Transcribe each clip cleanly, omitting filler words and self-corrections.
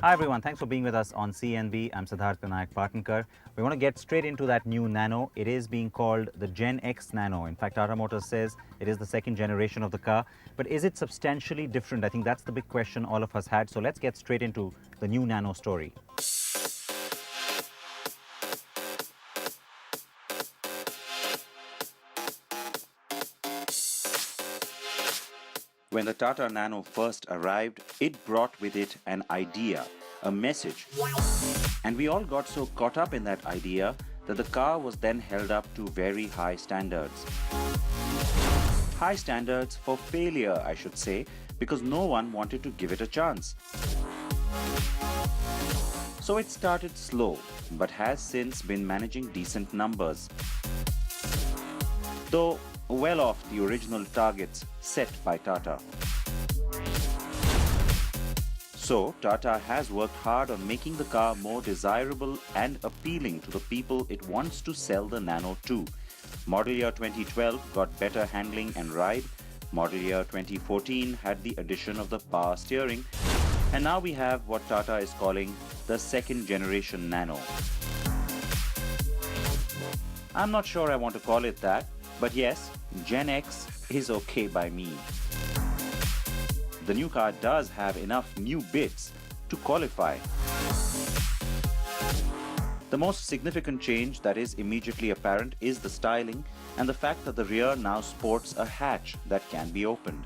Hi everyone, thanks for being with us on CNB. I'm Siddharth Vinayak Partnkar. We want to get straight into that new Nano. It is being called the GenX Nano. In fact, Tata Motors says it is the second generation of the car. But is it substantially different? I think that's the big question all of us had. So let's get straight into the new Nano story. When the Tata Nano first arrived, it brought with it an idea, a message. And we all got so caught up in that idea that the car was then held up to very high standards. High standards for failure, I should say, because no one wanted to give it a chance. So it started slow, but has since been managing decent numbers. Though well off the original targets set by Tata. So, Tata has worked hard on making the car more desirable and appealing to the people it wants to sell the Nano to. Model year 2012 got better handling and ride. Model year 2014 had the addition of the power steering. And now we have what Tata is calling the second generation Nano. I'm not sure I want to call it that, but yes, GenX is okay by me. The new car does have enough new bits to qualify. The most significant change that is immediately apparent is the styling and the fact that the rear now sports a hatch that can be opened.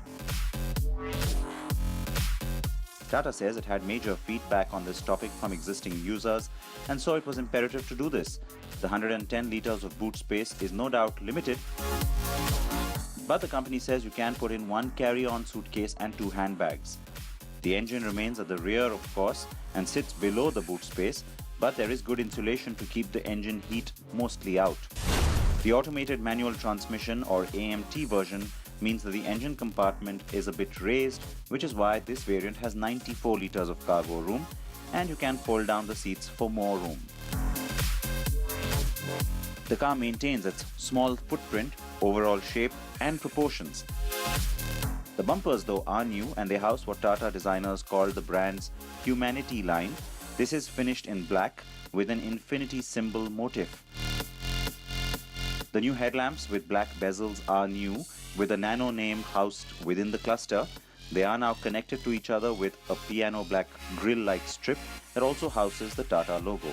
Tata says it had major feedback on this topic from existing users, and so it was imperative to do this. The 110 liters of boot space is no doubt limited, but the company says you can put in one carry-on suitcase and two handbags. The engine remains at the rear, of course, and sits below the boot space, but there is good insulation to keep the engine heat mostly out. The automated manual transmission or AMT version means that the engine compartment is a bit raised, which is why this variant has 94 liters of cargo room, and you can fold down the seats for more room. The car maintains its small footprint, overall shape and proportions. The bumpers though are new, and they house what Tata designers call the brand's Humanity line. This is finished in black with an infinity symbol motif. The new headlamps with black bezels are new, with the Nano name housed within the cluster. They are now connected to each other with a piano black grille-like strip that also houses the Tata logo.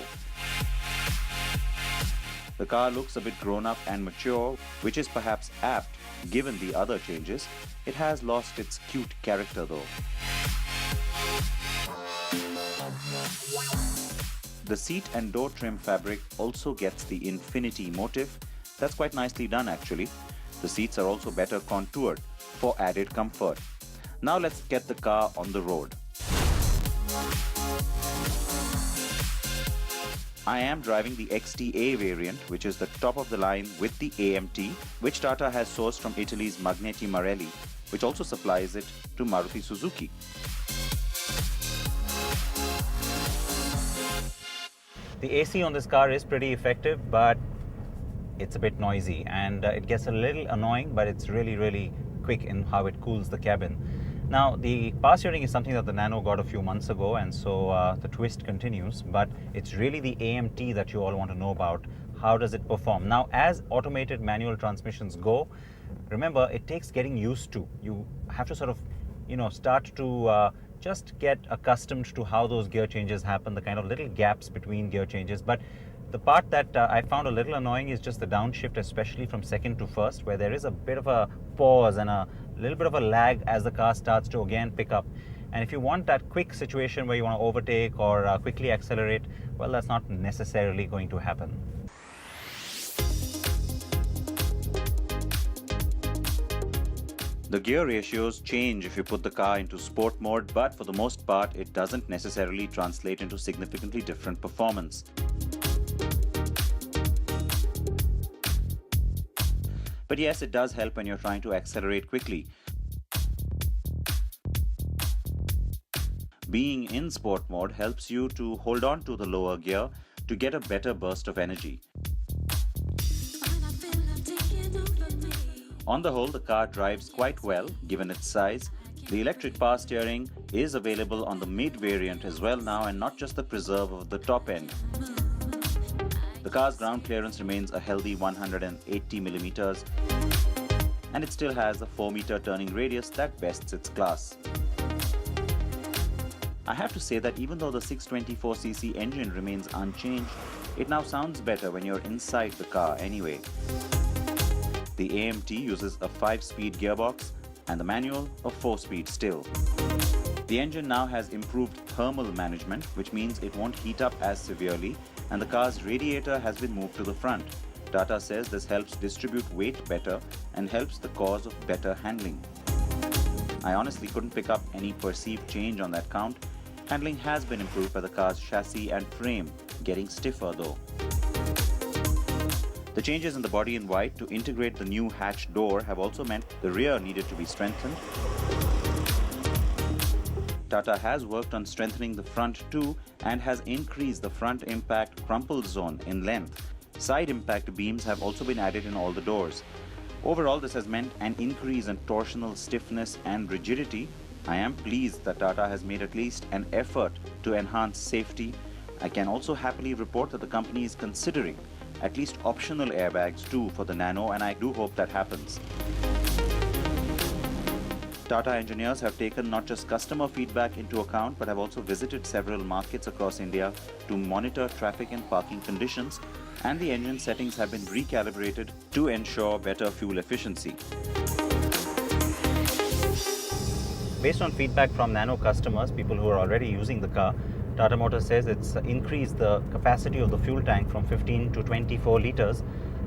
The car looks a bit grown up and mature, which is perhaps apt given the other changes. It has lost its cute character though. The seat and door trim fabric also gets the infinity motif. That's quite nicely done actually. The seats are also better contoured for added comfort. Now let's get the car on the road. I am driving the XTA variant, which is the top of the line with the AMT, which Tata has sourced from Italy's Magneti Marelli, which also supplies it to Maruti Suzuki. The AC on this car is pretty effective, but it's a bit noisy and it gets a little annoying, but it's really quick in how it cools the cabin. Now, the power steering is something that the Nano got a few months ago, and so the twist continues, but it's really the AMT that you all want to know about. How does it perform? Now, as automated manual transmissions go, remember, it takes getting used to. You have to sort of, start to just get accustomed to how those gear changes happen, the kind of little gaps between gear changes. But the part that I found a little annoying is just the downshift, especially from second to first, where there is a bit of a pause and a little bit of a lag as the car starts to again pick up. And if you want that quick situation where you want to overtake or quickly accelerate, well, that's not necessarily going to happen. The gear ratios change if you put the car into sport mode, but for the most part, it doesn't necessarily translate into significantly different performance. But yes, it does help when you're trying to accelerate quickly. Being in sport mode helps you to hold on to the lower gear to get a better burst of energy. On the whole, the car drives quite well given its size. The electric power steering is available on the mid variant as well now, and not just the preserve of the top end. The car's ground clearance remains a healthy 180 millimeters, and it still has a 4-meter turning radius that bests its class. I have to say that even though the 624cc engine remains unchanged, it now sounds better when you're inside the car anyway. The AMT uses a 5-speed gearbox and the manual a 4-speed still. The engine now has improved thermal management, which means it won't heat up as severely, and the car's radiator has been moved to the front. Tata says this helps distribute weight better and helps the cause of better handling. I honestly couldn't pick up any perceived change on that count. Handling has been improved by the car's chassis and frame, getting stiffer though. The changes in the body in white to integrate the new hatch door have also meant the rear needed to be strengthened. Tata has worked on strengthening the front too and has increased the front impact crumple zone in length. Side impact beams have also been added in all the doors. Overall, this has meant an increase in torsional stiffness and rigidity. I am pleased that Tata has made at least an effort to enhance safety. I can also happily report that the company is considering at least optional airbags too for the Nano, and I do hope that happens. Tata engineers have taken not just customer feedback into account, but have also visited several markets across India to monitor traffic and parking conditions, and the engine settings have been recalibrated to ensure better fuel efficiency. Based on feedback from Nano customers, people who are already using the car, Tata Motors says it's increased the capacity of the fuel tank from 15 to 24 liters.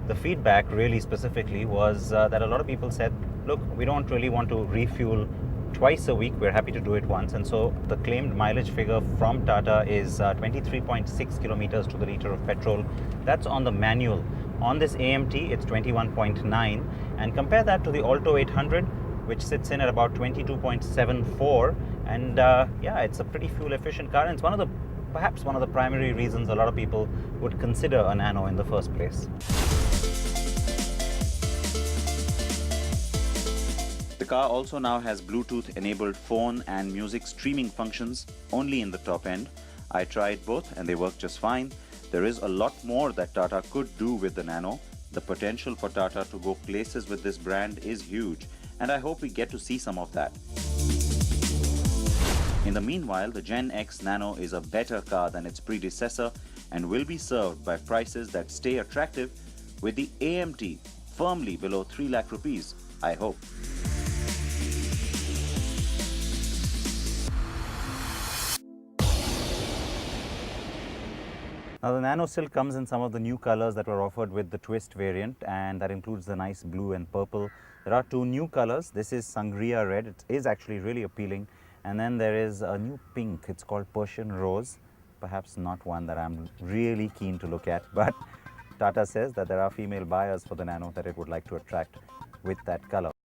The feedback really specifically was that a lot of people said, look, we don't really want to refuel twice a week, we're happy to do it once. And so the claimed mileage figure from Tata is 23.6 kilometers to the liter of petrol. That's on the manual. On this AMT, it's 21.9, and compare that to the Alto 800, which sits in at about 22.74, and yeah, it's a pretty fuel efficient car, and it's perhaps one of the primary reasons a lot of people would consider a Nano in the first place. The car also now has Bluetooth enabled phone and music streaming functions only in the top end. I tried both and they work just fine. There is a lot more that Tata could do with the Nano. The potential for Tata to go places with this brand is huge, and I hope we get to see some of that. In the meanwhile, the GenX Nano is a better car than its predecessor and will be served by prices that stay attractive, with the AMT firmly below 3 lakh rupees, I hope. Now the Nano still comes in some of the new colors that were offered with the Twist variant, and that includes the nice blue and purple. There are 2 new colors. This is Sangria Red. It is actually really appealing. And then there is a new pink. It's called Persian Rose. Perhaps not one that I'm really keen to look at, but Tata says that there are female buyers for the Nano that it would like to attract with that color.